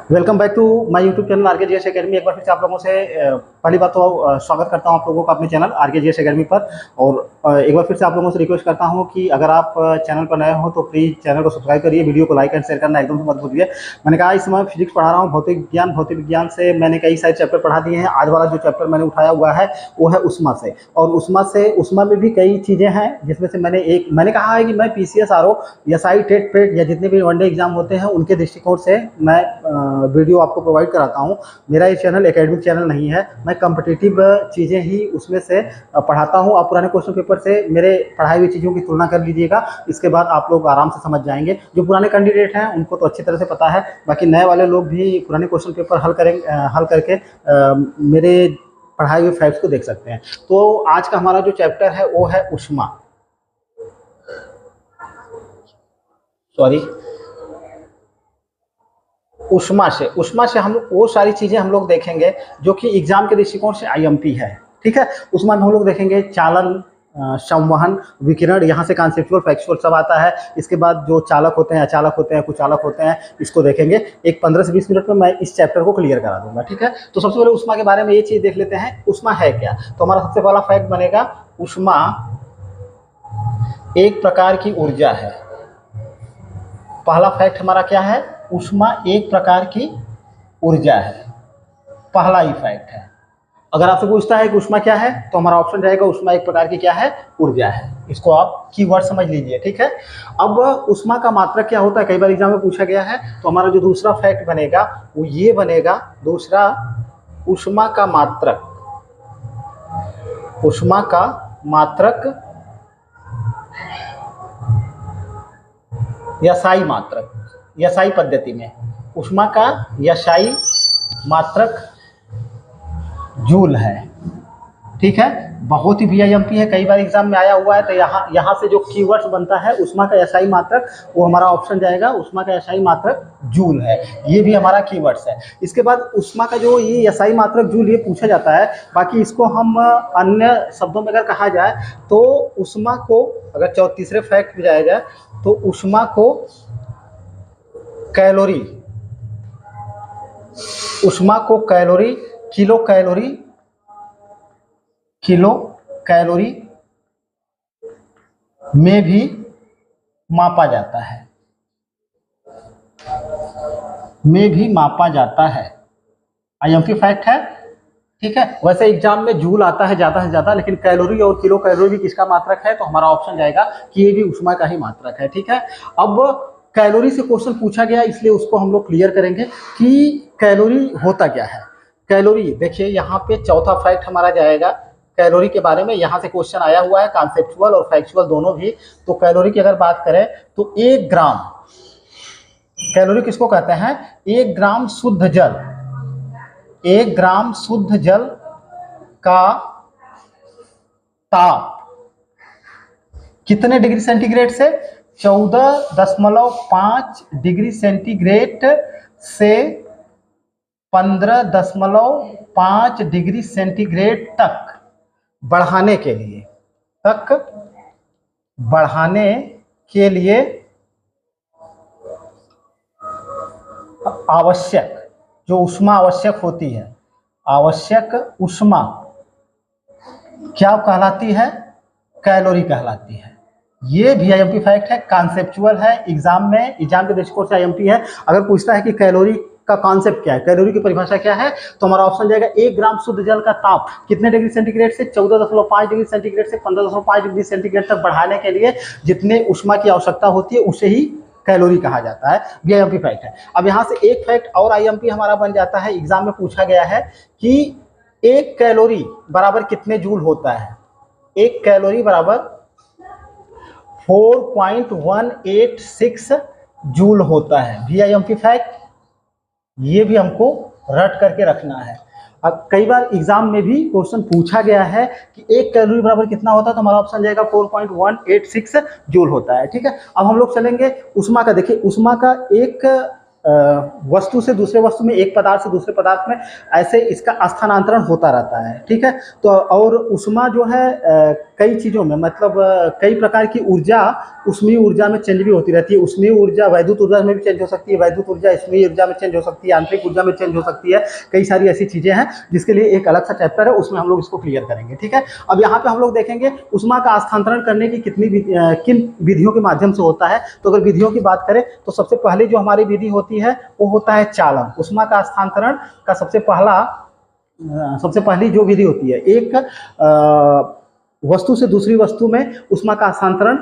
Welcome back to my YouTube channel RKGS academy. एक बार फिर से आप लोगों से पहली बात तो स्वागत करता हूं आप लोगों का अपने चैनल आरकेजीएस एकेडमी पर। और एक बार फिर से आप लोगों से रिक्वेस्ट करता हूं कि अगर आप चैनल पर नए हो तो प्लीज़ चैनल को सब्सक्राइब करिए, वीडियो को लाइक एंड शेयर करना एकदम से मत भूलिए। मैंने कहा इस समय फिजिक्स पढ़ा रहा हूँ, भौतिक विज्ञान से मैंने कई सारे चैप्टर पढ़ा दिए हैं। आज वाला जो चैप्टर मैंने उठाया हुआ है वो है उष्मा से। और उष्मा में भी कई चीज़ें हैं जिसमें से मैंने कहा है कि मैं पीसीएस आरओ या साई टेट पेट या जितने भी वनडे एग्जाम होते हैं उनके दृष्टिकोण से मैं वीडियो आपको प्रोवाइड कराता हूँ। मेरा ये चैनल एकेडमिक चैनल नहीं है, मैं कॉम्पिटिटिव चीज़ें ही उसमें से पढ़ाता हूँ। आप पुराने क्वेश्चन पेपर से मेरे पढ़ाई हुई चीज़ों की तुलना कर लीजिएगा, इसके बाद आप लोग आराम से समझ जाएंगे। जो पुराने कैंडिडेट हैं उनको तो अच्छी तरह से पता है, बाकी नए वाले लोग भी पुराने क्वेश्चन पेपर हल करके मेरे पढ़ाई हुए फैक्ट्स को देख सकते हैं। तो आज का हमारा जो चैप्टर है वो है उष्मा। उष्मा से हम वो सारी चीज़ें हम लोग देखेंगे जो कि एग्जाम के दृष्टिकोण से आईएमपी है। ठीक है, उष्मा में हम लोग देखेंगे चालन, संवहन, विकिरण, यहाँ से कॉन्सेप्चुअल फैक्चुअल सब आता है। इसके बाद जो चालक होते हैं, अचालक होते हैं, कुचालक होते हैं, इसको देखेंगे। एक 15 से 20 मिनट में मैं इस चैप्टर को क्लियर करा दूंगा। ठीक है, तो सबसे पहले उष्मा के बारे में ये चीज़ देख लेते हैं, उष्मा है क्या। तो हमारा सबसे पहला फैक्ट बनेगा उष्मा एक प्रकार की ऊर्जा है। पहला फैक्ट हमारा क्या है, उष्मा एक प्रकार की ऊर्जा है, पहला ही फैक्ट है। अगर आपसे पूछता है कि उष्मा क्या है तो हमारा ऑप्शन रहेगा उष्मा एक प्रकार की क्या है, ऊर्जा है। इसको आप कीवर्ड समझ लीजिए। ठीक है, अब उष्मा का मात्रक क्या होता है, कई बार एग्जाम में पूछा गया है। तो हमारा जो दूसरा फैक्ट बनेगा वो ये बनेगा, दूसरा उष्मा का मात्रक, उष्मा का मात्रक यशाई मात्रक, यशाई पद्धति में उष्मा का यशाई मात्रक जूल है। ठीक है, बहुत ही वीआईएमपी है, कई बार एग्जाम में आया हुआ है। तो यहाँ से जो कीवर्ड्स बनता है उष्मा का यशाई मात्रक, वो हमारा ऑप्शन जाएगा उष्मा का यशाई मात्रक जूल है। ये भी हमारा कीवर्ड्स है। इसके बाद उष्मा का जो ये यशाई मात्रक जूल ये पूछा जाता है। बाकी इसको हम अन्य शब्दों में अगर कहा जाए तो उष्मा को, अगर तीसरे फैक्ट पे जाया जाए तो उष्मा को कैलोरी, उष्मा को कैलोरी, किलो कैलोरी में भी मापा जाता है, आईएमपी फैक्ट है। ठीक है, वैसे एग्जाम में जूल आता है ज़्यादा से ज़्यादा, लेकिन कैलोरी और किलो कैलोरी भी किसका मात्रक है, तो हमारा ऑप्शन जाएगा कि ये भी उष्मा का ही मात्रक है। ठीक है, अब कैलोरी से क्वेश्चन पूछा गया इसलिए उसको हम लोग क्लियर करेंगे कि कैलोरी होता क्या है। कैलोरी देखिए, यहाँ पे चौथा फैक्ट हमारा जाएगा कैलोरी के बारे में। यहाँ से क्वेश्चन आया हुआ है, कॉन्सेप्चुअल और फैक्चुअल दोनों भी। तो कैलोरी की अगर बात करें तो 1 ग्राम, कैलोरी किसको कहते हैं, 1 ग्राम शुद्ध जल, 1 ग्राम शुद्ध जल का ताप कितने डिग्री सेंटीग्रेड से, 14.5 डिग्री सेंटीग्रेड से 15.5 डिग्री सेंटीग्रेड तक बढ़ाने के लिए आवश्यक जो उष्मा आवश्यक होती है, आवश्यक उष्मा क्या कहलाती है, कैलोरी कहलाती है। ये भी आईएमपी फैक्ट है, कॉन्सेप्चुअल है, एग्जाम के दृष्टिकोण से आईएमपी है। अगर पूछता है कि कैलोरी का कॉन्सेप्ट क्या है, कैलोरी की परिभाषा क्या है, तो हमारा ऑप्शन जाएगा 1 ग्राम शुद्ध जल का ताप कितने डिग्री सेंटीग्रेड से, 14.5 डिग्री सेंटीग्रेड से 15.5 डिग्री सेंटीग्रेड तक बढ़ाने के लिए जितने उष्मा की आवश्यकता होती है उसे ही कैलोरी कहा जाता है। ये आईएमपी फैक्ट है। अब यहाँ से एक फैक्ट और आईएमपी हमारा बन जाता है, एग्जाम में पूछा गया है कि 1 कैलोरी बराबर कितने जूल होता है। 1 कैलोरी बराबर 4.186 जूल होता है। वीआईएमपी फैक्ट, ये भी हमको रट करके रखना है। अब कई बार एग्जाम में भी क्वेश्चन पूछा गया है कि 1 कैलोरी बराबर कितना होता है, तो हमारा ऑप्शन जाएगा 4.186 जूल होता है। ठीक है, अब हम लोग चलेंगे उष्मा का। देखिए, उष्मा का एक वस्तु से दूसरे वस्तु में, एक पदार्थ से दूसरे पदार्थ में ऐसे इसका स्थानांतरण होता रहता है। ठीक है, तो और उष्मा जो है कई चीज़ों में, मतलब कई प्रकार की ऊर्जा ऊष्मीय ऊर्जा में चेंज भी होती रहती है। ऊष्मीय ऊर्जा वैद्युत ऊर्जा में भी चेंज हो सकती है, वैद्युत ऊर्जा ऊष्मीय ऊर्जा में चेंज हो सकती है, आंतरिक ऊर्जा में चेंज हो सकती है। कई सारी ऐसी चीज़ें हैं जिसके लिए एक अलग सा चैप्टर है, उसमें हम लोग इसको क्लियर करेंगे, ठीक है। अब यहाँ पे हम लोग देखेंगे ऊष्मा का स्थानांतरण करने की किन विधियों के माध्यम से होता है। तो अगर विधियों की बात करें तो सबसे पहले जो हमारी विधि होती है वो होता है चालन। ऊष्मा का स्थानांतरण का सबसे पहली जो विधि होती है, एक वस्तु से दूसरी वस्तु में ऊष्मा का स्थानांतरण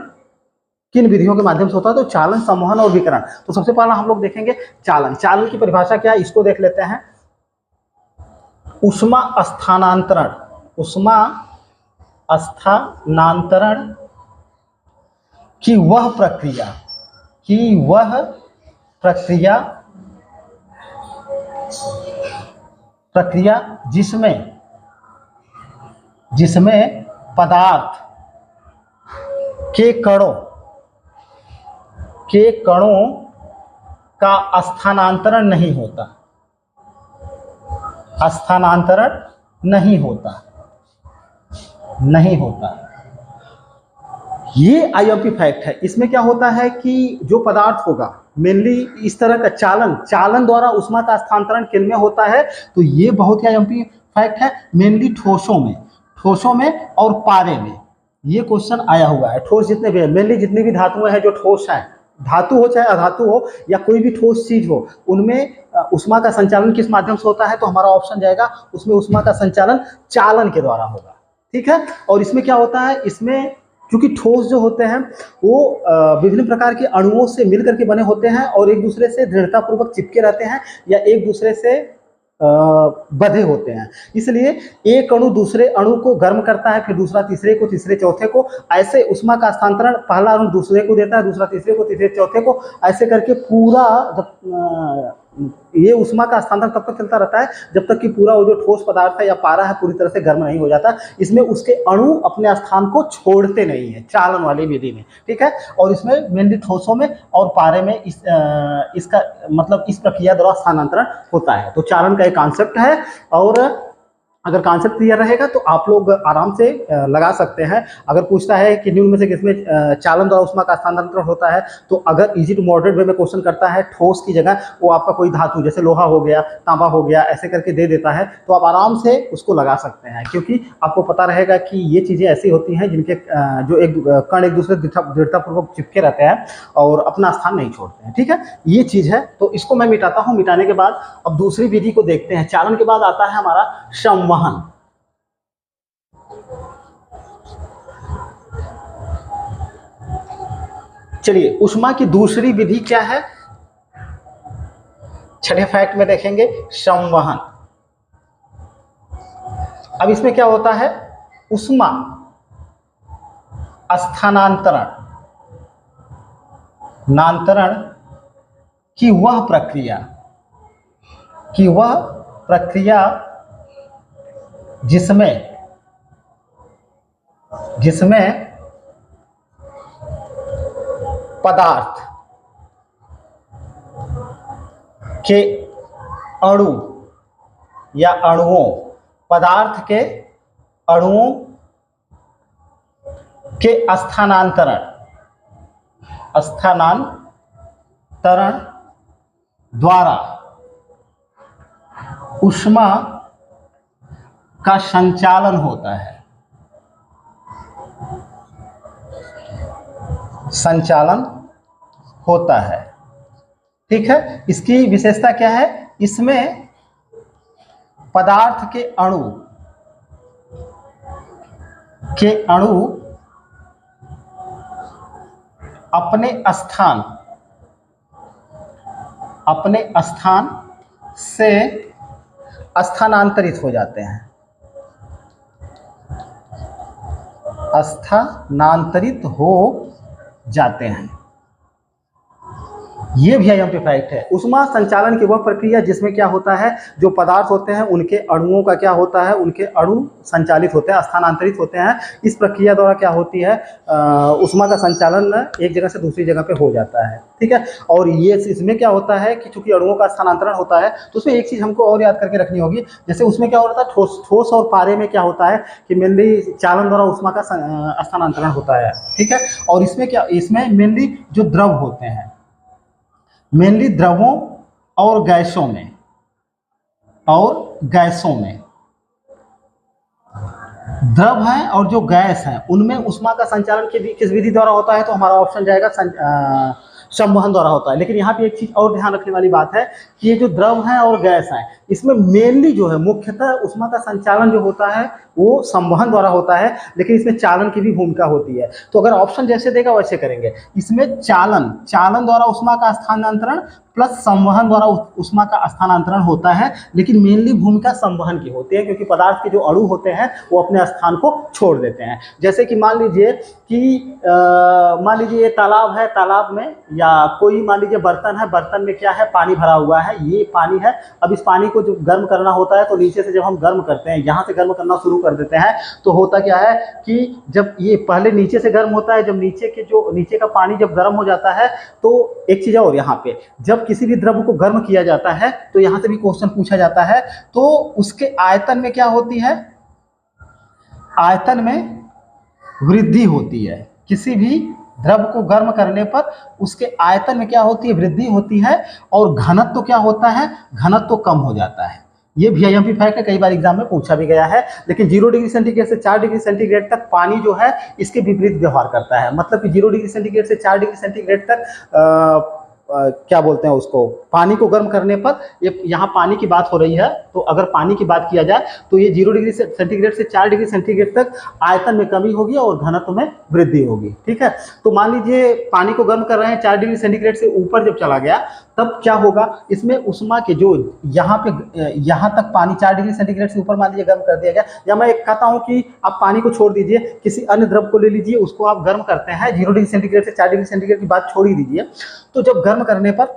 किन विधियों के माध्यम से होता है, तो चालन, संवहन और विकिरण। तो सबसे पहला हम लोग देखेंगे चालन। चालन की परिभाषा क्या है, इसको देख लेते हैं। ऊष्मा स्थानांतरण, ऊष्मा स्थानांतरण की वह प्रक्रिया जिसमें पदार्थ के कणों का स्थानांतरण नहीं होता। ये आईएमपी फैक्ट है। इसमें क्या होता है कि जो पदार्थ होगा, मेनली इस तरह का चालन द्वारा ऊष्मा का स्थानांतरण किन में होता है, तो ये बहुत ही आईएमपी फैक्ट है। मेनली ठोसों में और पारे में ये क्वेश्चन आया हुआ है। ठोस जितने भी, मेनली जितनी भी धातुएं हैं जो ठोस हैं, धातु हो चाहे अधातु हो या कोई भी ठोस चीज हो, उनमें ऊष्मा का संचालन किस माध्यम से होता है, तो हमारा ऑप्शन जाएगा उसमें ऊष्मा का संचालन चालन के द्वारा होगा, ठीक है। और इसमें क्या होता है, इसमें क्योंकि ठोस जो होते हैं वो विभिन्न प्रकार के अणुओं से मिलकर के बने होते हैं और एक दूसरे से दृढ़तापूर्वक चिपके रहते हैं या एक दूसरे से बंधे होते हैं। इसलिए एक अणु दूसरे अणु को गर्म करता है, फिर दूसरा तीसरे को, तीसरे चौथे को। ऐसे ऊष्मा का हस्तांतरण पहला अणु दूसरे को देता है, दूसरा तीसरे को, तीसरे चौथे को। ऐसे करके पूरा ये ऊष्मा का हस्तांतरण तब तक चलता रहता है जब तक कि पूरा वो जो ठोस पदार्थ है या पारा है पूरी तरह से गर्म नहीं हो जाता। इसमें उसके अणु अपने स्थान को छोड़ते नहीं है चालन वाली विधि में, ठीक है। और इसमें मेनली ठोसों में और पारे में इसका मतलब इस प्रक्रिया द्वारा स्थानांतरण होता है। तो चालन का एक कॉन्सेप्ट है, और अगर कॉन्सेप्ट क्लियर रहेगा तो आप लोग आराम से लगा सकते हैं। अगर पूछता है कि निम्न में से किसमें चालन द्वारा ऊष्मा का स्थानांतरण होता है, तो अगर इजी टू मॉडरेट वे में क्वेश्चन करता है, ठोस की जगह वो आपका कोई धातु जैसे लोहा हो गया, तांबा हो गया, ऐसे करके दे देता है, तो आप आराम से उसको लगा सकते हैं, क्योंकि आपको पता रहेगा कि ये चीज़ें ऐसी होती हैं जिनके जो एक कण एक दूसरे दृढ़तापूर्वक चिपके रहते हैं और अपना स्थान नहीं छोड़ते हैं, ठीक है। ये चीज़ है, तो इसको मैं मिटाता हूँ। मिटाने के बाद अब दूसरी विधि को देखते हैं। चालन के बाद आता है हमारा संवहन। चलिए, ऊष्मा की दूसरी विधि क्या है, छठे फैक्ट में देखेंगे संवहन। अब इसमें क्या होता है, ऊष्मा स्थानांतरण की वह प्रक्रिया जिसमें पदार्थ के अणु या पदार्थ के अणुओं के स्थानांतरण द्वारा ऊष्मा का संचालन होता है, ठीक है। इसकी विशेषता क्या है, इसमें पदार्थ के अणु अपने स्थान से स्थानांतरित हो जाते हैं, ये भी आईएमपी फैक्ट है। ऊष्मा संचालन की वह प्रक्रिया जिसमें क्या होता है, जो पदार्थ होते हैं उनके अणुओं का क्या होता है, उनके अणु संचालित होते हैं, स्थानांतरित होते हैं। इस प्रक्रिया द्वारा क्या होती है, ऊष्मा का संचालन एक जगह से दूसरी जगह पे हो जाता है। ठीक है, और ये इसमें क्या होता है कि चूंकि अणुओं का स्थानांतरण होता है, तो उसमें एक चीज़ हमको और याद करके रखनी होगी। जैसे उसमें क्या होता है, ठोस और पारे में क्या होता है कि मेनली चालन द्वारा ऊष्मा का स्थानांतरण होता है। ठीक है, और इसमें क्या, इसमें मेनली जो द्रव होते हैं, मेनली द्रवों और गैसों में, द्रव हैं और जो गैस हैं उनमें ऊष्मा का संचालन किस विधि द्वारा होता है, तो हमारा ऑप्शन जाएगा संवहन द्वारा होता है। लेकिन यहाँ पे एक चीज और ध्यान रखने वाली बात है कि ये जो द्रव हैं और गैस हैं, इसमें मेनली जो है मुख्यतः ऊष्मा का संचालन जो होता है वो संवहन द्वारा होता है, लेकिन इसमें चालन की भी भूमिका होती है। तो अगर ऑप्शन जैसे देगा वैसे करेंगे। इसमें चालन द्वारा ऊष्मा का स्थानांतरण प्लस संवहन द्वारा ऊष्मा का स्थानांतरण होता है, लेकिन मेनली भूमिका संवहन की होती है, क्योंकि पदार्थ के जो अणु होते हैं वो अपने स्थान को छोड़ देते हैं। जैसे कि मान लीजिए ये तालाब है, तालाब में या कोई मान लीजिए बर्तन है, बर्तन में क्या है, पानी भरा हुआ है, ये पानी है। अब इस पानी को जब गर्म करना होता है तो नीचे से जब हम गर्म करते हैं, यहाँ से गर्म करना शुरू कर देते हैं, तो होता क्या है कि जब ये पहले नीचे से गर्म होता है, जब नीचे का पानी जब गर्म हो जाता है, तो एक चीज़ और यहाँ पे, जब किसी भी द्रव्य को गर्म किया जाता है तो यहाँ से भी क्वेश्चन पूछा जाता है, तो उसके आयतन में क्या होती है, आयतन में वृद्धि होती है। किसी भी द्रव्य को गर्म करने पर उसके आयतन में क्या होती है, वृद्धि होती है, और घनत्व तो क्या होता है, घनत्व तो कम हो जाता है। ये भी आईएमपी फैक्ट है, कई बार एग्जाम में पूछा भी गया है। लेकिन 0 डिग्री सेंटीग्रेड से 4 डिग्री सेंटीग्रेड तक पानी जो है इसके विपरीत व्यवहार करता है। मतलब कि 0 डिग्री सेंटीग्रेड से 4 डिग्री सेंटीग्रेड तक क्या बोलते हैं उसको, पानी को गर्म करने पर, यहाँ पानी की बात हो रही है, तो अगर पानी की बात किया जाए तो ये 0 डिग्री सेंटीग्रेड से 4 डिग्री सेंटीग्रेड तक आयतन में कमी होगी और घनत्व में वृद्धि होगी। ठीक है, तो मान लीजिए पानी को गर्म कर रहे हैं, 4 डिग्री सेंटीग्रेड से ऊपर जब चला गया तब क्या होगा, इसमें ऊष्मा के जो यहाँ तक पानी 4 डिग्री सेंटीग्रेड से ऊपर मान लीजिए गर्म कर दिया गया, या मैं एक कहता हूँ कि आप पानी को छोड़ दीजिए, किसी अन्य द्रव को ले लीजिए, उसको आप गर्म करते हैं 0 डिग्री सेंटीग्रेड से 4 डिग्री सेंटीग्रेड की बात छोड़ ही दीजिए। तो जब गर्म करने पर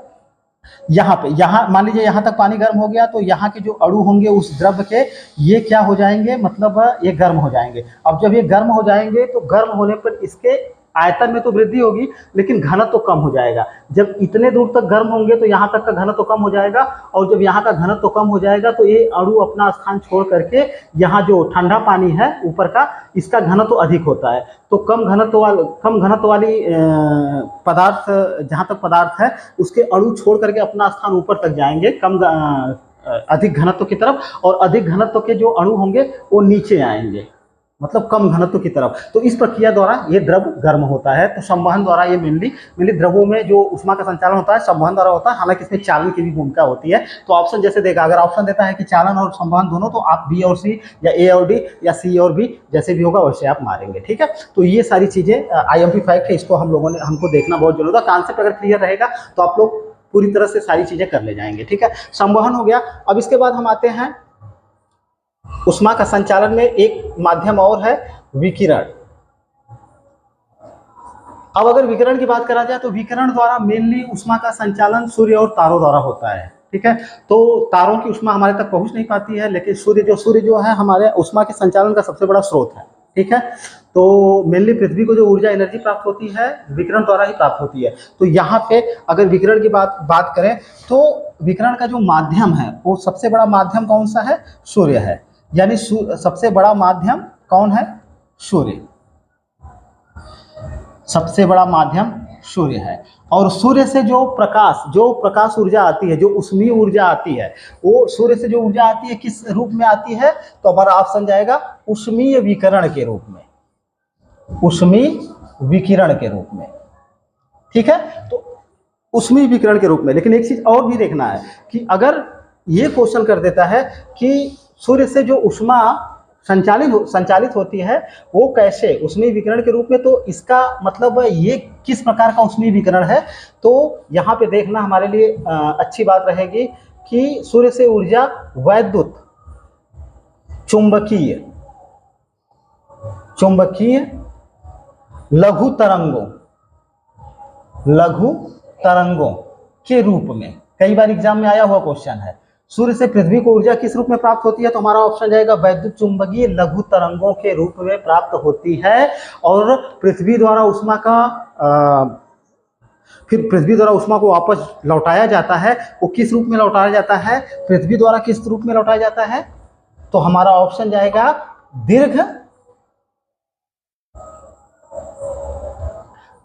यहाँ मान लीजिए यहाँ तक पानी गर्म हो गया, तो यहाँ के जो अणु होंगे उस द्रव्य के, ये क्या हो जाएंगे, मतलब ये गर्म हो जाएंगे। अब जब ये गर्म हो जाएंगे तो गर्म होने पर इसके आयतन में तो वृद्धि होगी, लेकिन घनत्व तो कम हो जाएगा। जब इतने दूर तक गर्म होंगे तो यहाँ तक का घनत्व तो कम हो जाएगा, और जब यहाँ का घनत्व तो कम हो जाएगा तो ये अणु अपना स्थान छोड़ करके यहाँ जो ठंडा पानी है ऊपर का, इसका घनत्व तो अधिक होता है। तो कम घनत्व वाली पदार्थ, जहाँ तक पदार्थ है उसके अणु छोड़ करके अपना स्थान ऊपर तक जाएंगे अधिक घनत्व की तरफ, और अधिक घनत्व के जो अणु होंगे वो नीचे आएंगे, मतलब कम घनत्व की तरफ। तो इस प्रक्रिया द्वारा ये द्रव गर्म होता है। तो संवहन द्वारा ये मेनली द्रवों में जो ऊष्मा का संचालन होता है संवहन द्वारा होता है, हालांकि इसमें चालन की भी भूमिका होती है। तो ऑप्शन जैसे देगा, अगर ऑप्शन देता है कि चालन और संवहन दोनों, तो आप बी और सी या ए और डी या सी और बी जैसे भी होगा वैसे आप मारेंगे। ठीक है, तो ये सारी चीज़ें आईएमपी फैक्ट है, इसको हमको देखना बहुत जरूरी है। कॉन्सेप्ट अगर क्लियर रहेगा तो आप लोग पूरी तरह से सारी चीज़ें कर ले जाएंगे। ठीक है, संवहन हो गया। अब इसके बाद हम आते हैं ऊष्मा का संचालन में एक माध्यम और है विकिरण। अब अगर विकिरण की बात करा जाए तो विकिरण द्वारा मेनली ऊष्मा का संचालन सूर्य और तारों द्वारा होता है। ठीक है, तो तारों की ऊष्मा हमारे तक पहुंच नहीं पाती है, लेकिन सूर्य जो है हमारे ऊष्मा के संचालन का सबसे बड़ा स्रोत है। ठीक है, तो मेनली पृथ्वी को जो ऊर्जा एनर्जी प्राप्त होती है विकिरण द्वारा ही प्राप्त होती है। तो यहाँ पे अगर विकिरण की बात करें तो विकिरण का जो माध्यम है वो सबसे बड़ा माध्यम कौन सा है, सूर्य है। यानी सबसे बड़ा माध्यम कौन है, सूर्य। सबसे बड़ा माध्यम सूर्य है। और सूर्य से जो प्रकाश ऊर्जा आती है, जो ऊष्मीय ऊर्जा आती है, वो सूर्य से जो ऊर्जा आती है किस रूप में आती है, तो हमारा ऑप्शन जाएगा ऊष्मीय विकिरण के रूप में, ऊष्मीय विकिरण के रूप में। ठीक है, तो ऊष्मीय विकिरण के रूप में। लेकिन एक चीज और भी देखना है कि अगर ये क्वेश्चन कर देता है कि सूर्य से जो ऊष्मा संचालित होती है वो कैसे, ऊष्मीय विकिरण के रूप में, तो इसका मतलब ये किस प्रकार का ऊष्मीय विकिरण है। तो यहाँ पे देखना हमारे लिए अच्छी बात रहेगी कि सूर्य से ऊर्जा वैद्युत, चुंबकीय, लघु तरंगों के रूप में, कई बार एग्जाम में आया हुआ क्वेश्चन है। सूर्य से पृथ्वी को ऊर्जा किस रूप में प्राप्त होती है? तो हमारा ऑप्शन जाएगा वैद्युत चुंबकीय लघु तरंगों के रूप में प्राप्त होती है। और पृथ्वी द्वारा उष्मा का फिर पृथ्वी द्वारा उष्मा को वापस लौटाया जाता है, वो किस रूप में लौटाया जाता है? पृथ्वी द्वारा किस रूप में लौटाया जाता है? तो हमारा ऑप्शन जाएगा दीर्घ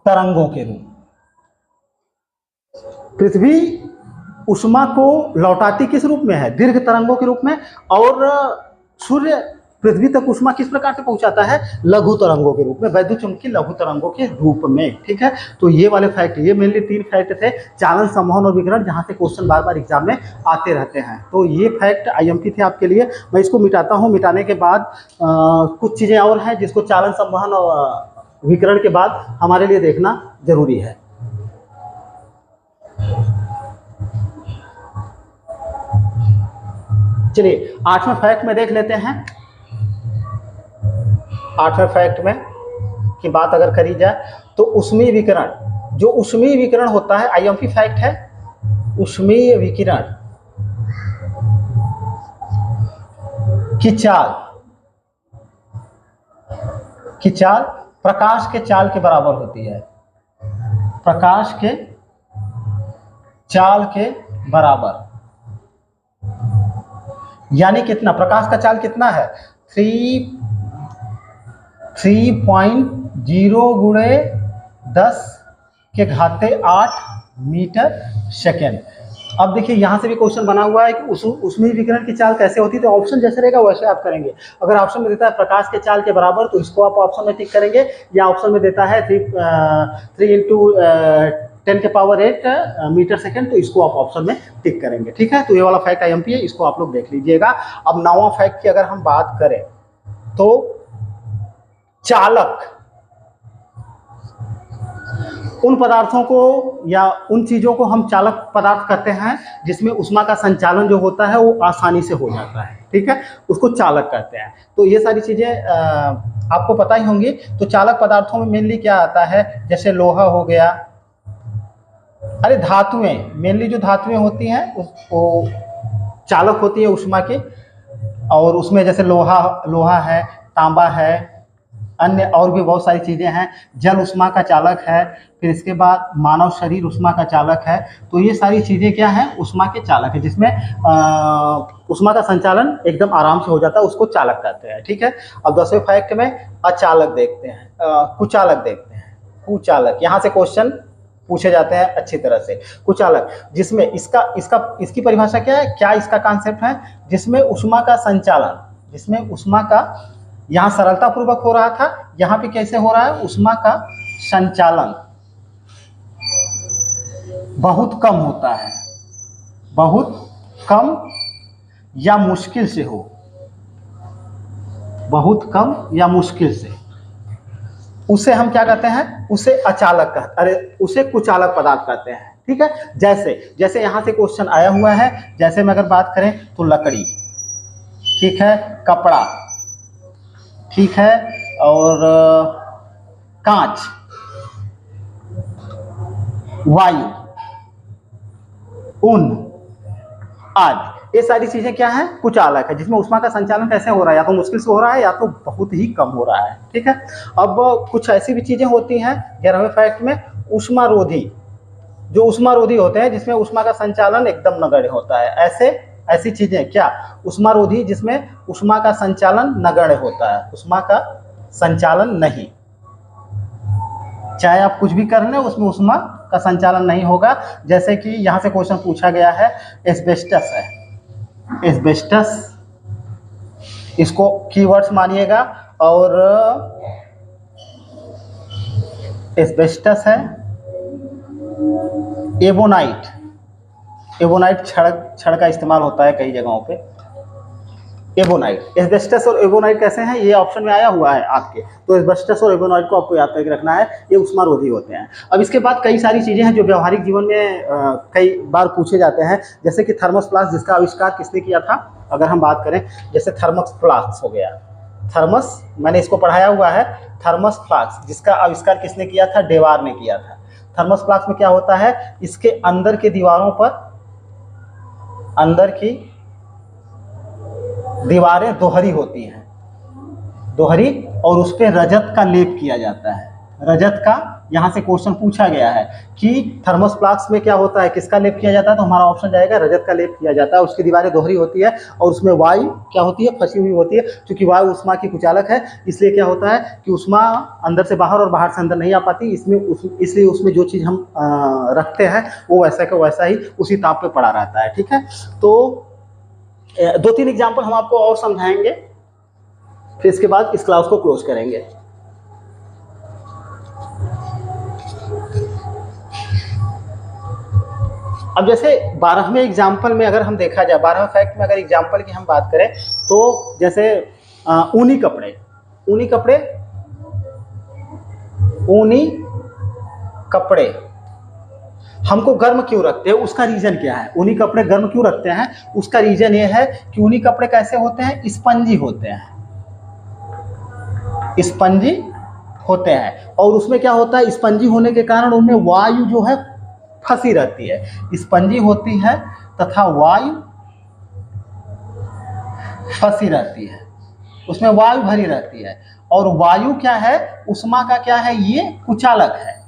तरंगों के रूप। पृथ्वी उष्मा को लौटाती किस रूप में है? दीर्घ तरंगों के रूप में। और सूर्य पृथ्वी तक उष्मा किस प्रकार से पहुंचाता है? लघु तरंगों के रूप में, वैद्युत चुंबकीय लघु तरंगों के रूप में। ठीक है, तो ये वाले फैक्ट, ये मेनली 3 फैक्ट थे, चालन, संवहन और विकिरण, जहां से क्वेश्चन बार बार एग्जाम में आते रहते हैं। तो ये फैक्ट आईएमपी थे आपके लिए। मैं इसको मिटाता हूँ, मिटाने के बाद कुछ चीज़ें और हैं जिसको चालन, संवहन और विकिरण के बाद हमारे लिए देखना जरूरी है। चलिए 8वें फैक्ट में देख लेते हैं। 8वें फैक्ट में की बात अगर करी जाए तो ऊष्मीय विकिरण, जो ऊष्मीय विकिरण होता है, आईएमपी फैक्ट है, ऊष्मीय विकिरण की चाल प्रकाश के चाल के बराबर होती है। प्रकाश के चाल के बराबर, यानी कितना? प्रकाश का चाल कितना है? 3.0 गुणे 10⁸ मीटर सेकेंड। अब देखिए यहाँ से भी क्वेश्चन बना हुआ है कि ऊष्मीय विकिरण की चाल कैसे होती है, तो ऑप्शन जैसे रहेगा वैसे आप करेंगे। अगर ऑप्शन में देता है प्रकाश के चाल के बराबर, तो इसको आप ऑप्शन में टिक करेंगे, या ऑप्शन में देता है 3 × 10⁸ मीटर सेकेंड, तो इसको आप ऑप्शन में टिक करेंगे। ठीक है, तो ये वाला फैक्ट आईएमपी है, इसको आप लोग देख लीजिएगा। अब 9वां फैक्ट की अगर हम बात करें तो चालक उन पदार्थों को या उन चीजों को हम चालक पदार्थ कहते हैं जिसमें उष्मा का संचालन जो होता है वो आसानी से हो जाता है। ठीक है, उसको चालक कहते हैं। तो ये सारी चीजें आपको पता ही होंगी। तो चालक पदार्थों में मेनली क्या आता है? जैसे लोहा हो गया, अरे धातुएं, मेनली जो धातुएं होती हैं वो चालक होती है उष्मा की। और उसमें जैसे लोहा है, तांबा है, अन्य और भी बहुत सारी चीज़ें हैं। जल उष्मा का चालक है, फिर इसके बाद मानव शरीर उष्मा का चालक है। तो ये सारी चीज़ें क्या हैं? उष्मा के चालक है, जिसमें उष्मा का संचालन एकदम आराम से हो जाता है, उसको चालक कहते हैं। ठीक है, अब 10वें फैक्ट में अचालक देखते हैं, कुचालक देखते हैं। कुचालक, यहाँ से क्वेश्चन पूछे जाते हैं अच्छी तरह से। कुचालक, जिसमें इसकी परिभाषा क्या है? क्या इसका कॉन्सेप्ट है? जिसमें उष्मा का संचालन, जिसमें उष्मा का यहाँ सरलता पूर्वक हो रहा था, यहाँ पे कैसे हो रहा है? उष्मा का संचालन बहुत कम होता है, बहुत कम या मुश्किल से हो, बहुत कम या मुश्किल से, उसे हम क्या कहते हैं? उसे अचालक उसे कुचालक पदार्थ कहते हैं। ठीक है, जैसे यहाँ से क्वेश्चन आया हुआ है, जैसे में अगर बात करें तो लकड़ी, ठीक है, कपड़ा, ठीक है, और कांच, वायु, ऊन आदि, ये सारी चीजें क्या है? कुचालक है, जिसमें उष्मा का संचालन कैसे हो रहा है? या तो मुश्किल से हो रहा है या तो बहुत ही कम हो रहा है। ठीक है, अब कुछ ऐसी भी चीजें होती हैं 11वें फैक्ट में, उष्मारोधी, जो उष्मारोधी होते हैं जिसमें उष्मा का संचालन एकदम नगण्य होता है। ऐसी चीजें क्या? उष्मारोधी, जिसमें उष्मा का संचालन नगण्य होता है, उष्मा का संचालन नहीं, चाहे आप कुछ भी कर लें उसमें उष्मा का संचालन नहीं होगा। जैसे कि यहाँ से क्वेश्चन पूछा गया है, एस्बेस्टस है, एस्बेस्टस, इसको कीवर्ड्स मानिएगा। और एस्बेस्टस है, एबोनाइट, एबोनाइट छड़ का इस्तेमाल होता है कई जगहों पे। एबोनाइट, एस्बेस्टस और एबोनाइट कैसे हैं? ये ऑप्शन में आया हुआ है आपके, तो एस्बेस्टस और एबोनाइट को आपको याद करके रखना है, ये उष्मारोधी होते हैं। अब इसके बाद कई सारी चीज़ें हैं जो व्यवहारिक जीवन में कई बार पूछे जाते हैं, जैसे कि थर्मस फ्लास्क, जिसका आविष्कार किसने किया था? अगर हम बात करें, जैसे थर्मस फ्लास्क हो गया, थर्मस, मैंने इसको पढ़ाया हुआ है, थर्मस फ्लास्क, जिसका आविष्कार किसने किया था? डेवार ने किया था। थर्मस फ्लास्क में क्या होता है, इसके अंदर की दीवारों पर, अंदर की दीवारें दोहरी होती हैं, दोहरी, और उस पर रजत का लेप किया जाता है। रजत का यहाँ से क्वेश्चन पूछा गया है कि थर्मस फ्लास्क में क्या होता है, किसका लेप किया जाता है, तो हमारा ऑप्शन जाएगा रजत का लेप किया जाता है। उसकी दीवारें दोहरी होती है और उसमें वायु क्या होती है, फंसी हुई होती है। क्योंकि वायु उष्मा की कुचालक है, इसलिए क्या होता है कि उष्मा अंदर से बाहर और बाहर से अंदर नहीं आ पाती। इसलिए उसमें जो चीज़ हम रखते हैं वो वैसा का वैसा ही उसी ताप पे पड़ा रहता है। ठीक है, तो 2-3 एग्जाम्पल हम आपको और समझाएंगे, फिर इसके बाद इस क्लास को क्लोज करेंगे। अब जैसे 12वें एग्जाम्पल में अगर हम देखा जाए, 12वें फैक्ट में अगर एग्जाम्पल की हम बात करें तो जैसे ऊनी कपड़े, ऊनी कपड़े, ऊनी कपड़े हमको गर्म क्यों रखते हैं, उसका रीजन क्या है। ऊनी कपड़े गर्म क्यों रखते हैं, उसका रीजन ये है कि ऊनी कपड़े कैसे होते हैं, स्पंजी होते हैं, स्पंजी होते हैं। और उसमें क्या होता है, स्पंजी होने के कारण उनमें वायु जो है फंसी रहती है, स्पंजी होती है तथा वायु फंसी रहती है, उसमें वायु भरी रहती है। और वायु क्या है, उष्मा का क्या है, ये कुचालक है,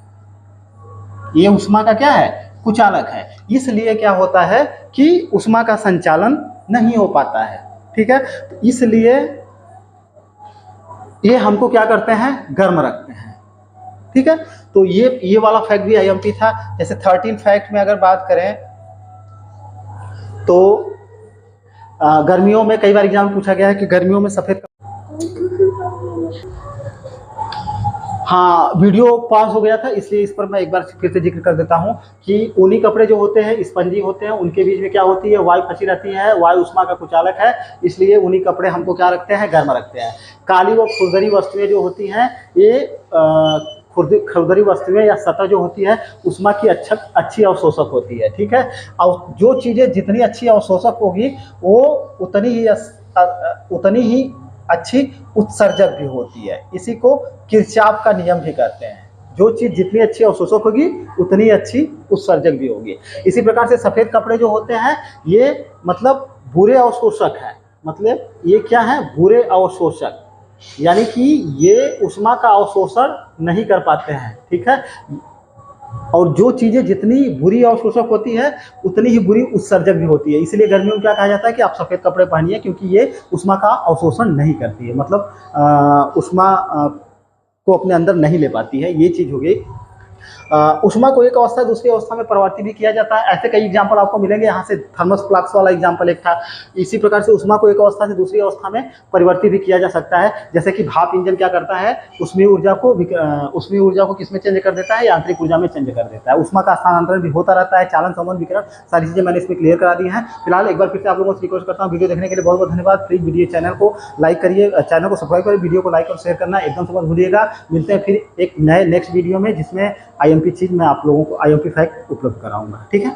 ये उष्मा का क्या है, कुचालक है। इसलिए क्या होता है कि उष्मा का संचालन नहीं हो पाता है। ठीक है, तो इसलिए ये हमको क्या करते हैं, गर्म रखते हैं। ठीक है, तो ये वाला फैक्ट भी आईएमपी था। जैसे 13 फैक्ट में अगर बात करें तो गर्मियों में कई बार एग्जाम पूछा गया है कि गर्मियों में सफेद, हाँ वीडियो पॉज हो गया था इसलिए इस पर मैं एक बार फिर से जिक्र कर देता हूँ कि ऊनी कपड़े जो होते हैं स्पंजी होते हैं, उनके बीच में क्या होती है, वायु फंसी रहती है, वायु उष्मा का कुचालक है, इसलिए ऊनी कपड़े हमको क्या रखते हैं, गर्म रखते हैं। काली व खुरदरी वस्तुएं जो होती हैं, ये खुरदरी वस्तुएं या सतह जो होती है उष्मा की अच्छी अवशोषक होती है। ठीक है, और जो चीज़ें जितनी अच्छी अवशोषक होगी वो उतनी ही अच्छी उत्सर्जक भी होती है। इसी को किरचॉफ का नियम भी कहते हैं, जो चीज़ जितनी अच्छी अवशोषक होगी उतनी अच्छी उत्सर्जक भी होगी। इसी प्रकार से सफ़ेद कपड़े जो होते हैं ये मतलब बुरे अवशोषक है, मतलब ये क्या है, बुरे अवशोषक, यानी कि ये उष्मा का अवशोषण नहीं कर पाते हैं। ठीक है, और जो चीज़ें जितनी बुरी अवशोषक होती है उतनी ही बुरी उत्सर्जक भी होती है। इसलिए गर्मियों में क्या कहा जाता है कि आप सफ़ेद कपड़े पहनिए, क्योंकि ये उष्मा का अवशोषण नहीं करती है, मतलब उष्मा को अपने अंदर नहीं ले पाती है। ये चीज़ हो गई। उष्मा को एक अवस्था दूसरी अवस्था में परिवर्तित भी किया जाता है। ऐसे कई एग्जाम्पल आपको मिलेंगे, यहाँ से थर्मस फ्लास्क वाला एग्जाम्पल एक था। इसी प्रकार से उष्मा को एक अवस्था से दूसरी अवस्था में परिवर्तित भी किया जा सकता है। जैसे कि भाप इंजन क्या करता है, ऊष्मीय ऊर्जा को किसमें चेंज कर देता है, यांत्रिक ऊर्जा में चेंज कर देता है। उष्मा का स्थानांतरण भी होता रहता है, चालन संबंध विकिरण, सारी चीज़ें मैंने इसमें क्लियर करा दी हैं। फिलहाल एक बार फिर से आप लोगों से रिक्वेस्ट करता हूँ, वीडियो देखने के लिए बहुत बहुत धन्यवाद। प्लीज वीडियो चैनल को लाइक करिए, चैनल को सब्सक्राइब करिए, वीडियो को लाइक और शेयर करना एकदम से मत भूलिएगा। मिलते हैं फिर एक नए नेक्स्ट वीडियो में, जिसमें आईएमपी चीज़ मैं आप लोगों को आईएमपी फैक्ट उपलब्ध कराऊंगा। ठीक है।